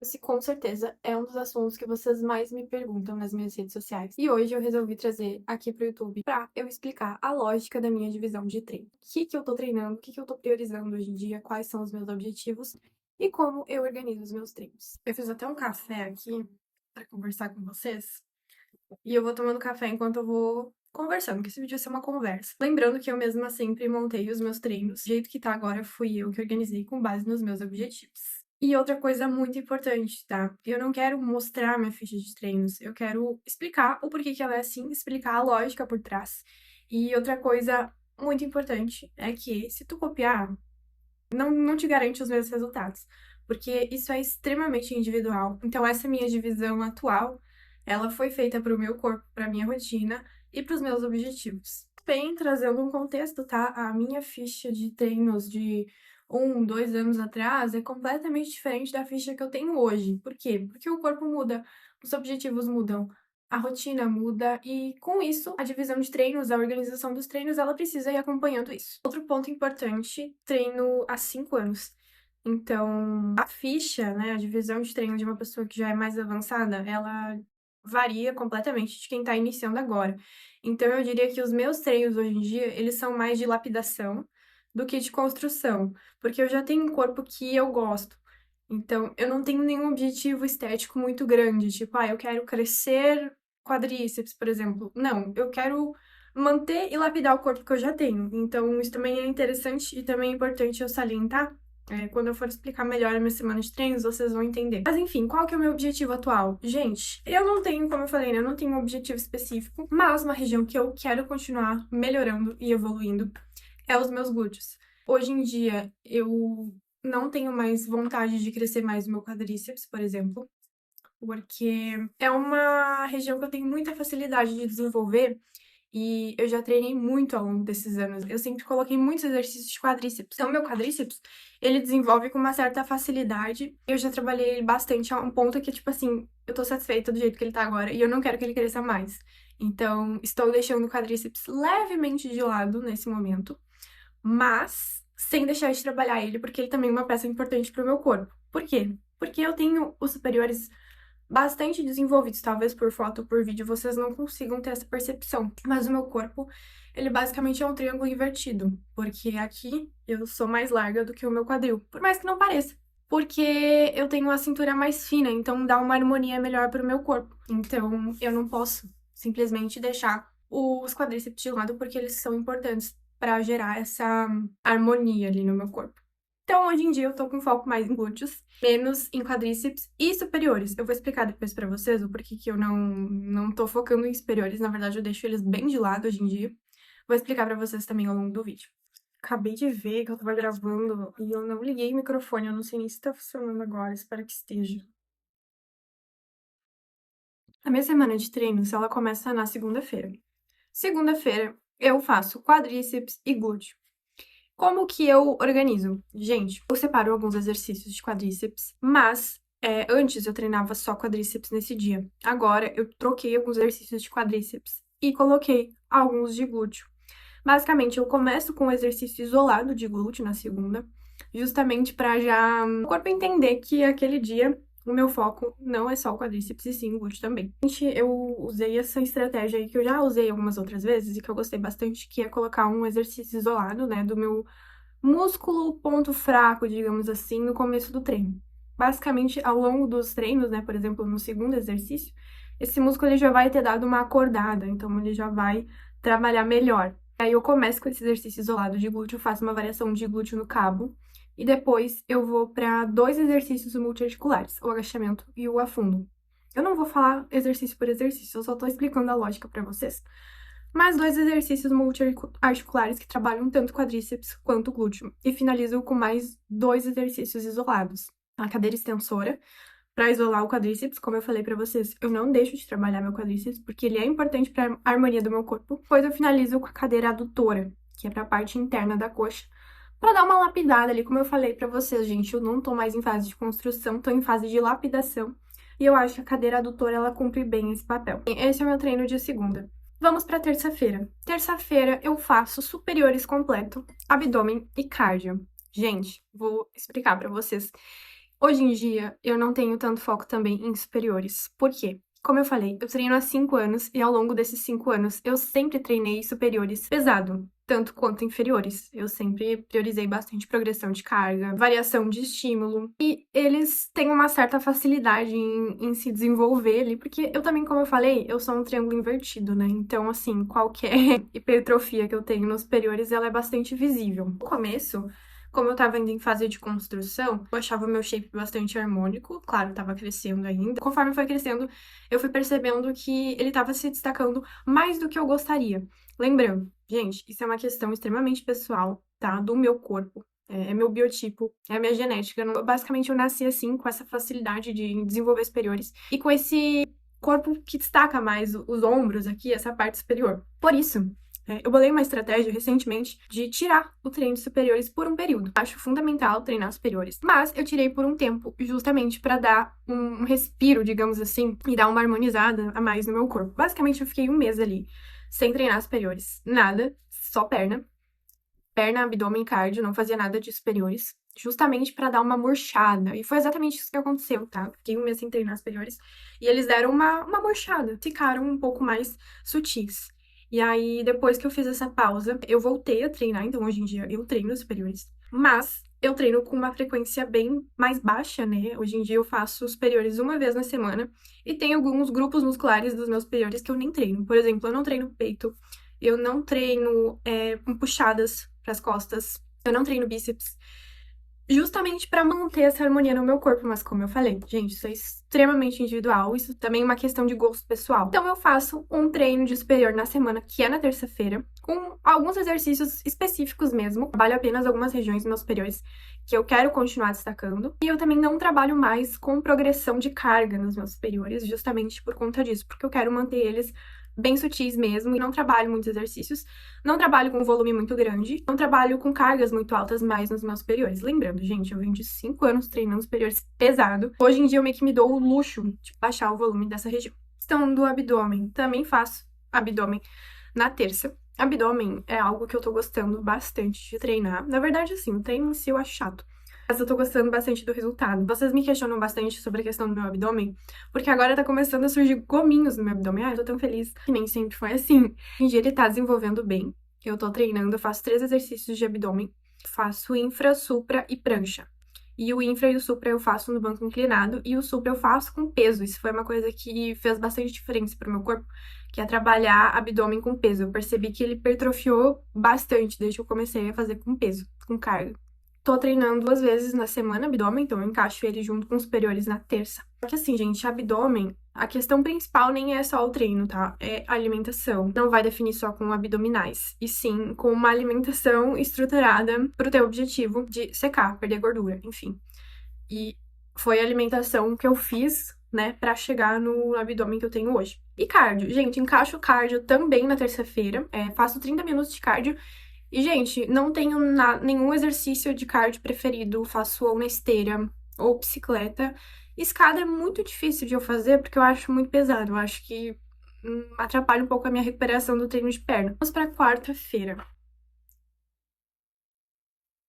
Esse com certeza é um dos assuntos que vocês mais me perguntam nas minhas redes sociais. E hoje eu resolvi trazer aqui pro YouTube pra eu explicar a lógica da minha divisão de treino. O que que eu tô treinando, o que que eu tô priorizando hoje em dia, quais são os meus objetivos e como eu organizo os meus treinos. Eu fiz até um café aqui pra conversar com vocês e eu vou tomando café enquanto eu vou conversando, que esse vídeo vai ser uma conversa. Lembrando que eu mesma sempre montei os meus treinos. Do jeito que tá agora, fui eu que organizei com base nos meus objetivos. E outra coisa muito importante, tá? Eu não quero mostrar minha ficha de treinos, eu quero explicar o porquê que ela é assim, explicar a lógica por trás. E outra coisa muito importante é que se tu copiar, não te garante os mesmos resultados, porque isso é extremamente individual. Então, essa minha divisão atual, ela foi feita para o meu corpo, para minha rotina e para os meus objetivos. Bem, trazendo um contexto, tá? A minha ficha de treinos de 2 anos atrás é completamente diferente da ficha que eu tenho hoje. Por quê? Porque o corpo muda, os objetivos mudam, a rotina muda e, com isso, a divisão de treinos, a organização dos treinos, ela precisa ir acompanhando isso. Outro ponto importante, treino há 5 anos. Então, a ficha, né, a divisão de treino de uma pessoa que já é mais avançada, ela varia completamente de quem tá iniciando agora. Então, eu diria que os meus treinos hoje em dia, eles são mais de lapidação do que de construção, porque eu já tenho um corpo que eu gosto. Então, eu não tenho nenhum objetivo estético muito grande, tipo, eu quero crescer quadríceps, por exemplo. Não, eu quero manter e lapidar o corpo que eu já tenho. Então, isso também é interessante e também é importante eu salientar. Quando eu for explicar melhor a minha semana de treinos, vocês vão entender. Mas enfim, qual que é o meu objetivo atual? Gente, eu não tenho, como eu falei, né, eu não tenho um objetivo específico, mas uma região que eu quero continuar melhorando e evoluindo é os meus glúteos. Hoje em dia, eu não tenho mais vontade de crescer mais o meu quadríceps, por exemplo, porque é uma região que eu tenho muita facilidade de desenvolver e eu já treinei muito ao longo desses anos. Eu sempre coloquei muitos exercícios de quadríceps. Então, meu quadríceps, ele desenvolve com uma certa facilidade. Eu já trabalhei ele bastante a um ponto que, tipo assim, eu tô satisfeita do jeito que ele tá agora e eu não quero que ele cresça mais. Então, estou deixando o quadríceps levemente de lado nesse momento, mas sem deixar de trabalhar ele, porque ele também é uma peça importante pro meu corpo. Por quê? Porque eu tenho os superiores bastante desenvolvidos, talvez por foto ou por vídeo vocês não consigam ter essa percepção, mas o meu corpo, ele basicamente é um triângulo invertido, porque aqui eu sou mais larga do que o meu quadril, por mais que não pareça. Porque eu tenho a cintura mais fina, então dá uma harmonia melhor pro meu corpo. Então eu não posso simplesmente deixar os quadríceps de lado porque eles são importantes para gerar essa harmonia ali no meu corpo. Então, hoje em dia, eu tô com foco mais em glúteos, menos em quadríceps e superiores. Eu vou explicar depois pra vocês o porquê que eu não tô focando em superiores. Na verdade, eu deixo eles bem de lado hoje em dia. Vou explicar pra vocês também ao longo do vídeo. Acabei de ver que eu tava gravando e eu não liguei o microfone. Eu não sei nem se tá funcionando agora, espero que esteja. A minha semana de treinos, ela começa na segunda-feira. Segunda-feira, eu faço quadríceps e glúteo. Como que eu organizo? Gente, eu separo alguns exercícios de quadríceps, mas antes eu treinava só quadríceps nesse dia. Agora eu troquei alguns exercícios de quadríceps e coloquei alguns de glúteo. Basicamente, eu começo com um exercício isolado de glúteo na segunda, justamente para já o corpo entender que aquele dia o meu foco não é só o quadríceps e sim o glúteo também. Gente, eu usei essa estratégia aí que eu já usei algumas outras vezes e que eu gostei bastante, que é colocar um exercício isolado, né, do meu músculo ponto fraco, digamos assim, no começo do treino. Basicamente, ao longo dos treinos, né, por exemplo, no segundo exercício, esse músculo ele já vai ter dado uma acordada, então ele já vai trabalhar melhor. Aí eu começo com esse exercício isolado de glúteo, faço uma variação de glúteo no cabo, e depois eu vou para 2 exercícios multiarticulares, o agachamento e o afundo. Eu não vou falar exercício por exercício, eu só tô explicando a lógica para vocês. Mais 2 exercícios multiarticulares que trabalham tanto quadríceps quanto glúteo. E finalizo com mais 2 exercícios isolados. A cadeira extensora, para isolar o quadríceps, como eu falei para vocês, eu não deixo de trabalhar meu quadríceps, porque ele é importante para a harmonia do meu corpo. Depois eu finalizo com a cadeira adutora, que é para a parte interna da coxa, para dar uma lapidada ali, como eu falei para vocês, gente, eu não tô mais em fase de construção, tô em fase de lapidação. E eu acho que a cadeira adutora, ela cumpre bem esse papel. Esse é o meu treino de segunda. Vamos para terça-feira. Terça-feira eu faço superiores completo, abdômen e cardio. Gente, vou explicar para vocês. Hoje em dia, eu não tenho tanto foco também em superiores. Por quê? Como eu falei, eu treino há 5 anos e ao longo desses 5 anos eu sempre treinei superiores pesado, tanto quanto inferiores. Eu sempre priorizei bastante progressão de carga, variação de estímulo, e eles têm uma certa facilidade em se desenvolver ali, porque eu também, como eu falei, eu sou um triângulo invertido, né? Então, assim, qualquer hipertrofia que eu tenho nos superiores, ela é bastante visível. No começo, como eu tava ainda em fase de construção, eu achava meu shape bastante harmônico. Claro, tava crescendo ainda. Conforme foi crescendo, eu fui percebendo que ele tava se destacando mais do que eu gostaria. Lembrando, gente, isso é uma questão extremamente pessoal, tá? Do meu corpo. É meu biotipo, é a minha genética. Basicamente, eu nasci assim, com essa facilidade de desenvolver superiores e com esse corpo que destaca mais os ombros aqui, essa parte superior. Por isso, eu bolei uma estratégia recentemente de tirar o treino de superiores por um período. Acho fundamental treinar superiores, mas eu tirei por um tempo, justamente para dar um respiro, digamos assim, e dar uma harmonizada a mais no meu corpo. Basicamente, eu fiquei um mês ali sem treinar superiores, nada, só perna, abdômen, cardio, não fazia nada de superiores, justamente para dar uma murchada. E foi exatamente isso que aconteceu, tá? Fiquei um mês sem treinar superiores e eles deram uma murchada, ficaram um pouco mais sutis. E aí, depois que eu fiz essa pausa, eu voltei a treinar, então hoje em dia eu treino superiores, mas eu treino com uma frequência bem mais baixa, né? Hoje em dia eu faço superiores uma vez na semana e tem alguns grupos musculares dos meus superiores que eu nem treino. Por exemplo, eu não treino peito, eu não treino com puxadas para as costas, eu não treino bíceps, justamente para manter essa harmonia no meu corpo. Mas como eu falei, gente, isso é extremamente individual, isso também é uma questão de gosto pessoal. Então eu faço um treino de superior na semana, que é na terça-feira, com alguns exercícios específicos mesmo. Trabalho apenas algumas regiões dos meus superiores que eu quero continuar destacando. E eu também não trabalho mais com progressão de carga nos meus superiores, justamente por conta disso, porque eu quero manter eles bem sutis mesmo, e não trabalho muitos exercícios, não trabalho com um volume muito grande, não trabalho com cargas muito altas mais nos meus superiores. Lembrando, gente, eu venho de 5 anos treinando superiores pesado. Hoje em dia eu meio que me dou o luxo de baixar o volume dessa região. Questão do abdômen, também faço abdômen na terça. Abdômen é algo que eu tô gostando bastante de treinar. Na verdade, assim, o treino em si eu acho chato, mas eu tô gostando bastante do resultado. Vocês me questionam bastante sobre a questão do meu abdômen, porque agora tá começando a surgir gominhos no meu abdômen. Eu tô tão feliz, que nem sempre foi assim. Hoje em dia ele tá desenvolvendo bem. Eu tô treinando, eu faço 3 exercícios de abdômen. Faço infra, supra e prancha. E o infra e o supra eu faço no banco inclinado, e o supra eu faço com peso. Isso foi uma coisa que fez bastante diferença pro meu corpo, que é trabalhar abdômen com peso. Eu percebi que ele hipertrofiou bastante desde que eu comecei a fazer com peso, com carga. Tô treinando 2 vezes na semana abdômen, então eu encaixo ele junto com os superiores na terça. Porque assim, gente, abdômen, a questão principal nem é só o treino, tá? É a alimentação. Não vai definir só com abdominais, e sim com uma alimentação estruturada pro teu objetivo de secar, perder gordura, enfim. E foi a alimentação que eu fiz, né, pra chegar no abdômen que eu tenho hoje. E cardio, gente, encaixo cardio também na terça-feira, faço 30 minutos de cardio. E, gente, não tenho nenhum exercício de cardio preferido. Faço ou na esteira ou bicicleta. Escada é muito difícil de eu fazer porque eu acho muito pesado. Eu acho que atrapalha um pouco a minha recuperação do treino de perna. Vamos para quarta-feira.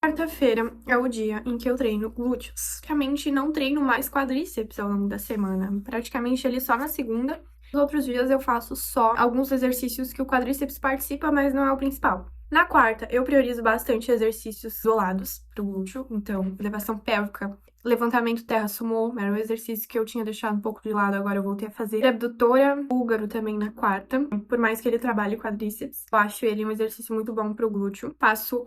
Quarta-feira é o dia em que eu treino glúteos. Praticamente não treino mais quadríceps ao longo da semana. Praticamente ele só na segunda. Nos outros dias eu faço só alguns exercícios que o quadríceps participa, mas não é o principal. Na quarta, eu priorizo bastante exercícios isolados pro glúteo, então, elevação pélvica, levantamento terra sumô, era um exercício que eu tinha deixado um pouco de lado, agora eu voltei a fazer. Abdutora, búlgaro também na quarta, por mais que ele trabalhe quadríceps, eu acho ele um exercício muito bom pro glúteo. Faço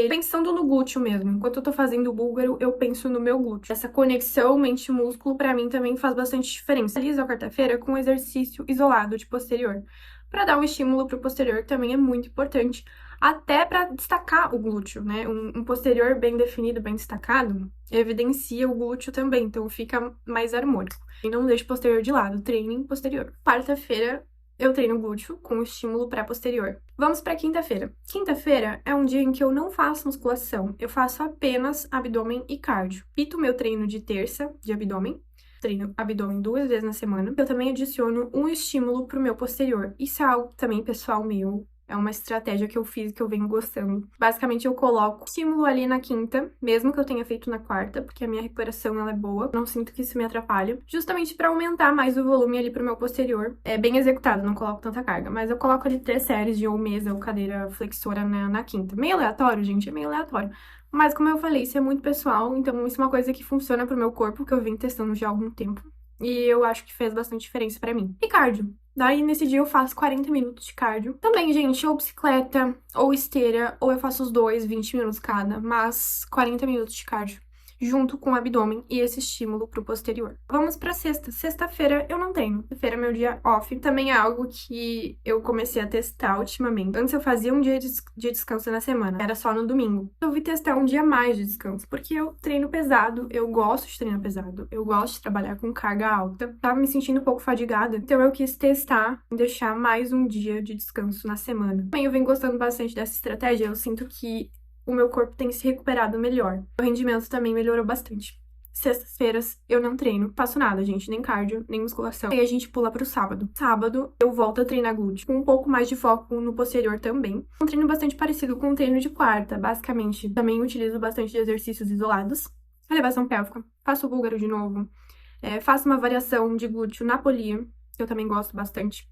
pensando no glúteo mesmo. Enquanto eu tô fazendo o búlgaro, eu penso no meu glúteo. Essa conexão mente-músculo, pra mim, também faz bastante diferença. Realizo a quarta-feira com um exercício isolado de posterior, pra dar um estímulo pro posterior, que também é muito importante, até pra destacar o glúteo, né? Um posterior bem definido, bem destacado, evidencia o glúteo também, então fica mais harmônico. E não deixe o posterior de lado, treine em posterior. Quarta-feira, eu treino glúteo com estímulo pré-posterior. Vamos para quinta-feira. Quinta-feira é um dia em que eu não faço musculação, eu faço apenas abdômen e cardio. Repito meu treino de terça de abdômen, treino abdômen 2 vezes na semana. Eu também adiciono um estímulo pro meu posterior. Isso é algo também pessoal meu. É uma estratégia que eu fiz que eu venho gostando. Basicamente, eu coloco estímulo ali na quinta, mesmo que eu tenha feito na quarta, porque a minha recuperação ela é boa. Não sinto que isso me atrapalha. Justamente pra aumentar mais o volume ali pro meu posterior. É bem executado, não coloco tanta carga. Mas eu coloco ali 3 séries de ou mesa ou cadeira flexora na quinta. Meio aleatório, gente, é meio aleatório. Mas como eu falei, isso é muito pessoal, então isso é uma coisa que funciona pro meu corpo, que eu venho testando já há algum tempo. E eu acho que fez bastante diferença pra mim. E cardio. Daí, nesse dia, eu faço 40 minutos de cardio. Também, gente, ou bicicleta, ou esteira, ou eu faço os dois, 20 minutos cada, mas 40 minutos de cardio, junto com o abdômen e esse estímulo pro posterior. Vamos pra sexta. Sexta-feira eu não treino. Sexta-feira é meu dia off. Também é algo que eu comecei a testar ultimamente. Antes eu fazia um dia de descanso na semana. Era só no domingo. Eu vi testar um dia a mais de descanso, porque eu treino pesado. Eu gosto de treinar pesado. Eu gosto de trabalhar com carga alta. Tava me sentindo um pouco fadigada. Então eu quis testar e deixar mais um dia de descanso na semana. Também eu venho gostando bastante dessa estratégia. Eu sinto que o meu corpo tem se recuperado melhor. O rendimento também melhorou bastante. Sextas-feiras eu não treino, faço nada, gente, nem cardio, nem musculação. Aí a gente pula pro sábado. Sábado eu volto a treinar glúteo, com um pouco mais de foco no posterior também. Um treino bastante parecido com o treino de quarta, basicamente. Também utilizo bastante de exercícios isolados. Elevação pélvica, faço o búlgaro de novo. Faço uma variação de glúteo na polia, que eu também gosto bastante.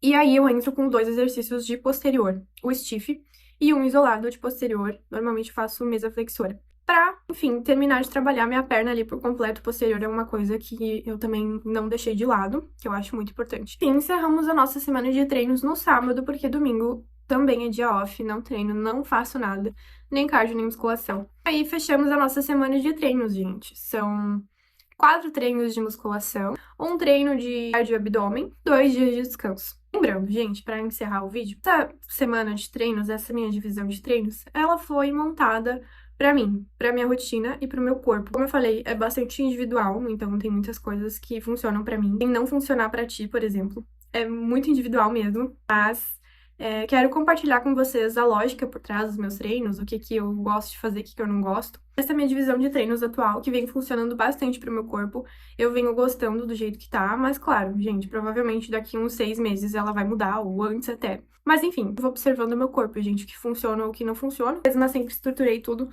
E aí eu entro com 2 exercícios de posterior, o stiff e um isolado de posterior. Normalmente faço mesa flexora. Pra, enfim, terminar de trabalhar minha perna ali por completo posterior é uma coisa que eu também não deixei de lado, que eu acho muito importante. E encerramos a nossa semana de treinos no sábado, porque domingo também é dia off, não treino, não faço nada, nem cardio, nem musculação. Aí fechamos a nossa semana de treinos, gente. São 4 treinos de musculação, um treino de cardio e abdômen, 2 dias de descanso. Lembrando, gente, para encerrar o vídeo, essa semana de treinos, essa minha divisão de treinos, ela foi montada pra mim, pra minha rotina e pro meu corpo. Como eu falei, é bastante individual, então tem muitas coisas que funcionam pra mim. Tem não funcionar pra ti, por exemplo. É muito individual mesmo, mas quero compartilhar com vocês a lógica por trás dos meus treinos, o que que eu gosto de fazer, o que que eu não gosto. Essa é a minha divisão de treinos atual, que vem funcionando bastante pro meu corpo. Eu venho gostando do jeito que tá, mas claro, gente, provavelmente daqui uns 6 meses ela vai mudar, ou antes até. Mas enfim, eu vou observando o meu corpo, gente, o que funciona ou o que não funciona. Mas sempre estruturei tudo.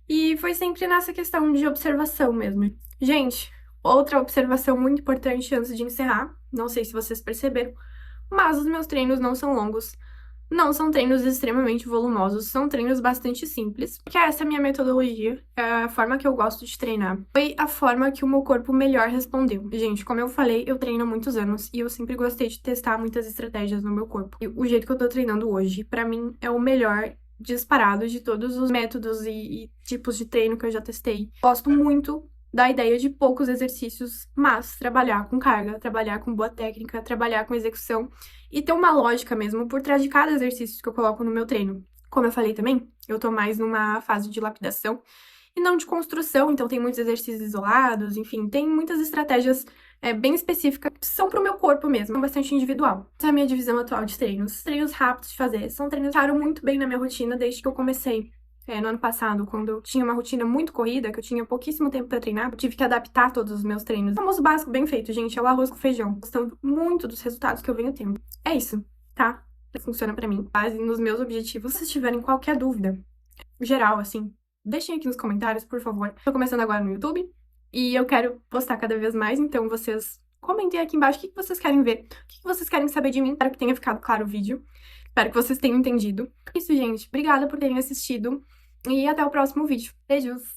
E foi sempre nessa questão de observação mesmo. Gente, outra observação muito importante antes de encerrar, não sei se vocês perceberam, mas os meus treinos não são longos. Não são treinos extremamente volumosos, são treinos bastante simples, porque essa é a minha metodologia, é a forma que eu gosto de treinar. Foi a forma que o meu corpo melhor respondeu. Gente, como eu falei, eu treino há muitos anos e eu sempre gostei de testar muitas estratégias no meu corpo. E o jeito que eu tô treinando hoje, pra mim, é o melhor disparado de todos os métodos e tipos de treino que eu já testei. Gosto muito da ideia de poucos exercícios, mas trabalhar com carga, trabalhar com boa técnica, trabalhar com execução e ter uma lógica mesmo por trás de cada exercício que eu coloco no meu treino. Como eu falei também, eu tô mais numa fase de lapidação e não de construção, então tem muitos exercícios isolados, enfim, tem muitas estratégias bem específicas que são pro meu corpo mesmo, é bastante individual. Essa é a minha divisão atual de treinos. Treinos rápidos de fazer, são treinos que ficaram muito bem na minha rotina desde que eu comecei. No ano passado, quando eu tinha uma rotina muito corrida, que eu tinha pouquíssimo tempo pra treinar, eu tive que adaptar todos os meus treinos. Almoço básico bem feito, gente, é o arroz com feijão. Gostando muito dos resultados que eu venho tendo. É isso, tá? Funciona pra mim. Base nos meus objetivos. Se tiverem qualquer dúvida, geral, assim, deixem aqui nos comentários, por favor. Tô começando agora no YouTube e eu quero postar cada vez mais, então vocês comentem aqui embaixo o que vocês querem ver, o que vocês querem saber de mim. Espero que tenha ficado claro o vídeo. Espero que vocês tenham entendido. É isso, gente. Obrigada por terem assistido. E até o próximo vídeo. Beijos!